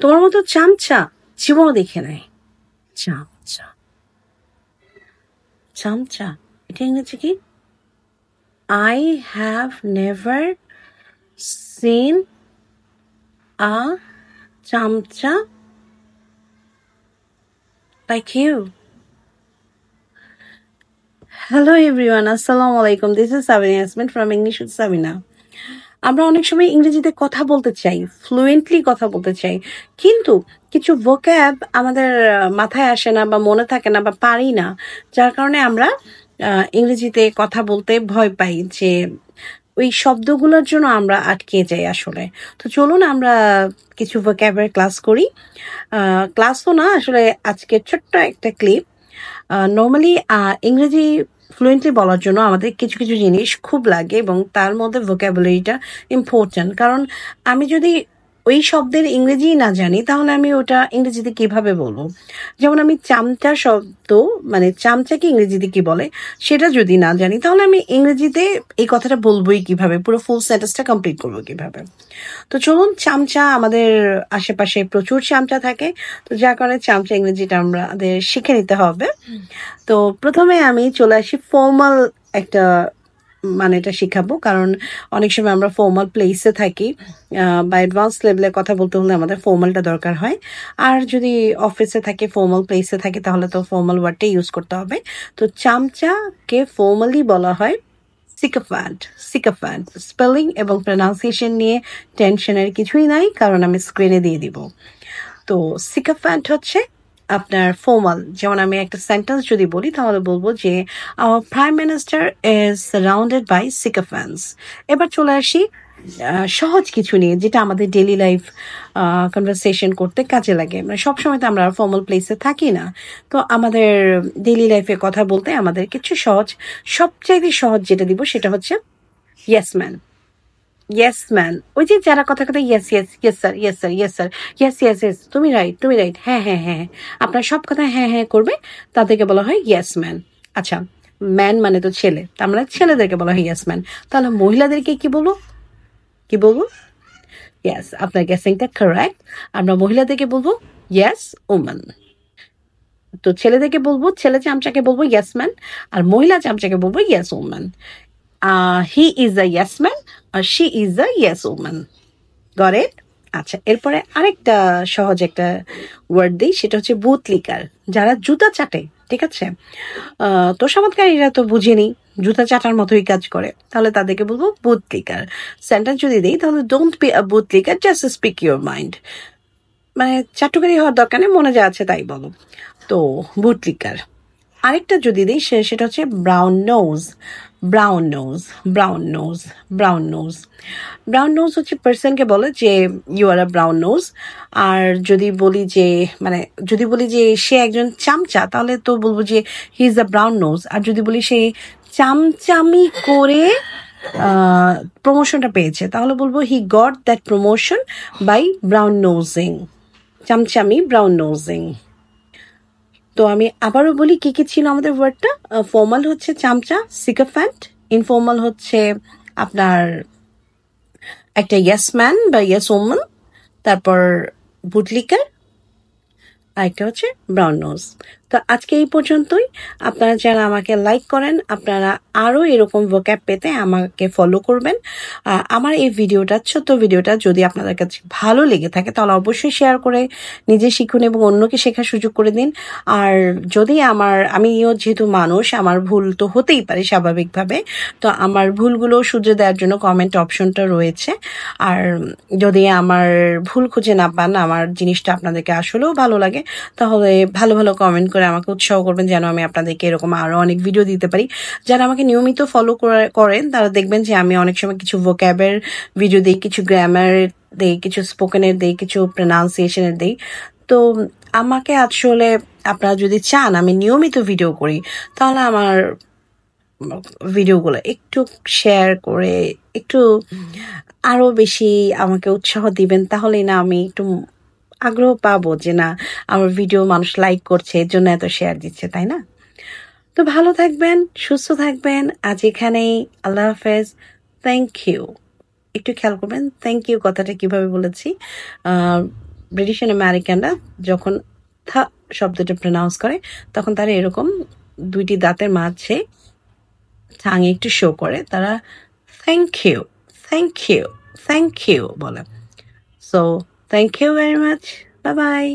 তোমার মতো চামচা জীবনও দেখে নাই। চামচা, চামচা, এটা ইংরেজি কি? I have never seen a chamcha like you. Hello everyone, Assalamu alaikum. This is Sabina Yasmin from English with Sabina. আমরা অনেক সময় ইংরেজিতে কথা বলতে চাই, ফ্লুয়েন্টলি কথা বলতে চাই, কিন্তু কিছু ভোক্যাব আমাদের মাথায় আসে না বা মনে থাকে না বা পারি না, যার কারণে আমরা ইংরেজিতে কথা বলতে ভয় পাই, যে ওই শব্দগুলোর জন্য আমরা আটকে যাই আসলে। তো চলুন আমরা কিছু ভোক্যাবের ক্লাস করি। ক্লাসও না, আসলে আজকে ছোট্ট একটা ক্লিপ। নর্মালি ইংরেজি ফ্লুয়েন্টলি বলার জন্য আমাদের কিছু কিছু জিনিস খুব লাগে, এবং তার মধ্যে ভোক্যাবুলারিটা ইম্পর্ট্যান্ট। কারণ আমি যদি ওই শব্দের ইংরেজি না জানি, তাহলে আমি ওটা ইংরেজিতে কিভাবে বলবো? যেমন আমি চামচা শব্দ, মানে চামচাকে ইংরেজিতে কি বলে সেটা যদি না জানি, তাহলে আমি ইংরেজিতে এই কথাটা বলবোই কিভাবে, পুরো ফুল সেন্টেন্সটা কমপ্লিট করবো কিভাবে? তো চলুন, চামচা, আমাদের আশেপাশে প্রচুর চামচা থাকে, তো যার কারণে চামচা ইংরেজিটা আমাদের শিখে নিতে হবে। তো প্রথমে আমি চলে আসি ফর্মাল একটা মানে এটা শিখাবো, কারণ অনেক সময় আমরা ফর্মাল প্লেসে থাকি বা অ্যাডভান্স লেভেলে কথা বলতে হলে আমাদের ফর্মালটা দরকার হয়। আর যদি অফিসে থাকে, ফর্মাল প্লেসে থাকে, তাহলে তো ফর্মাল ওয়ার্ডটাই ইউজ করতে হবে। তো চামচাকে ফর্মালি বলা হয় সিকোফ্যান্ট। সিকোফ্যান্ট স্পেলিং এবং প্রনাউন্সিয়েশন নিয়ে টেনশনের কিছুই নাই, কারণ আমি স্ক্রিনে দিয়ে দিব। তো সিকোফ্যান্ট হচ্ছে আপনার ফর্মাল। যেমন আমি একটা সেন্টেন্স যদি বলি, তাহলে বলবো যে our prime minister is surrounded by sycophants. এবার চলে আসি সহজ কিছু নিয়ে, যেটা আমাদের ডেইলি লাইফ কনভারসেশন করতে কাজে লাগে। মানে সবসময় তো আমরা ফর্মাল প্লেসে থাকি না, তো আমাদের ডেইলি লাইফে কথা বলতে আমাদের কিছু সহজ, সবচাইতে সহজ যেটা দিব সেটা হচ্ছে ইয়েস ম্যান। ইয়েস ম্যান, ওই যে যারা কথা কথা yes yes, yes sir, yes sir, yes sir, yes yes yes, তুমি রাইট, তুমি রাইট, হ্যাঁ হ্যাঁ হ্যাঁ, আপনার সব কথা হ্যাঁ হ্যাঁ করবে, তাদেরকে বলা হয় ইয়েস ম্যান। আচ্ছা, ম্যান মানে তো ছেলে, তার মানে ছেলেদেরকে বলা হয় ইয়েস ম্যান। তাহলে মহিলাদেরকে কি বলবো? কি বলবো? ইয়েস, আপনার গেসিংটা কারেক্ট। আমরা মহিলাদেরকে বলবো ইয়েস ওম্যান। তো ছেলেদেরকে বলবো, ছেলে চামচাকে বলবো ইয়েস ম্যান, আর মহিলা চামচাকে বলবো yes woman. He is a yes man আর she is a yes woman. Got it? আচ্ছা, এরপরে আরেকটা সহজ একটা ওয়ার্ড দিই, সেটা হচ্ছে বুটলিকার। যারা জুতা চাটে, ঠিক আছে, তোষামতকারীরা তো বুঝেনি, জুতা চাটার মতোই কাজ করে, তাহলে তাদেরকে বলবো বুটলিকার। সেন্টেন্স যদি দিই, তাহলে don't be a bootlicker, just speak your mind. মানে চাটুকারি হওয়ার দরকার নেই, মনে যা আছে তাই বলো। তো বুটলিকার। আরেকটা যদি দিই, সেটা হচ্ছে brown nose. Brown nose, brown nose, brown nose. Brown nose হচ্ছে পার্সনকে বলে যে you are a brown nose. আর যদি বলি যে, মানে যদি বলি যে সে একজন চামচা, তাহলে তো বলবো যে he is a brown nose. আর যদি বলি সে চামচামি করে প্রমোশনটা পেয়েছে, তাহলে বলবো he got that promotion by brown nosing. চামচামি, ব্রাউন নোজিং। তো আমি আবারও বলি কি কি ছিল আমাদের ওয়ার্ডটা। ফর্মাল হচ্ছে চামচা, সিকোফ্যান্ট। ইনফর্মাল হচ্ছে আপনার একটা ইয়েস ম্যান বা ইয়েস ওম্যান। তারপর বুটলিকার, আরেকটা হচ্ছে ব্রাউন নোজ। তো আজকে এই পর্যন্তই। আপনারা যারা আমাকে লাইক করেন, আপনারা আরও এরকম ভোক্যাব পেতে আমাকে ফলো করবেন। আমার এই ভিডিওটা, ছোট্ট ভিডিওটা যদি আপনাদের কাছে ভালো লেগে থাকে, তাহলে অবশ্যই শেয়ার করে নিজে শিখুন এবং অন্যকে শেখার সুযোগ করে দিন। আর যদি আমিও যেহেতু মানুষ, আমার ভুল তো হতেই পারে স্বাভাবিকভাবে, তো আমার ভুলগুলো শুধরে দেওয়ার জন্য কমেন্ট অপশনটা রয়েছে। আর যদি আমার ভুল খুঁজে না পান, আমার জিনিসটা আপনাদেরকে আসলেও ভালো লাগে, তাহলে ভালো ভালো কমেন্ট করে আমাকে উৎসাহ করবেন, যেন আমি আপনাদেরকে এরকম আরও অনেক ভিডিও দিতে পারি। যারা আমাকে নিয়মিত ফলো করেন, তারা দেখবেন যে আমি অনেক সময় কিছু ভোক্যাবের ভিডিও দিই, কিছু গ্রামার দিই, কিছু স্পোকেনের দিই, কিছু প্রনাউন্সিয়েশনের দিই। তো আমাকে আসলে আপনারা যদি চান আমি নিয়মিত ভিডিও করি, তাহলে আমার ভিডিওগুলো একটু শেয়ার করে একটু আরো বেশি আমাকে উৎসাহ দিবেন, তাহলেই না আমি একটু আগ্রহ পাবো যে না, আমার ভিডিও মানুষ লাইক করছে, এর জন্য এত শেয়ার দিচ্ছে, তাই না? তো ভালো থাকবেন, সুস্থ থাকবেন। আজ এখানেই, আল্লাহ হাফেজ। Thank you. একটু খেয়াল করবেন থ্যাংক ইউ কথাটা কিভাবে বলেছি। ব্রিটিশ অ্যান্ড আমেরিকানরা যখন থা শব্দটা প্রনাউন্স করে তখন তারা এরকম দুইটি দাঁতের মাঝে ঠাঙে একটু শো করে, তারা thank you, thank you, thank you বলে। So thank you very much, bye by.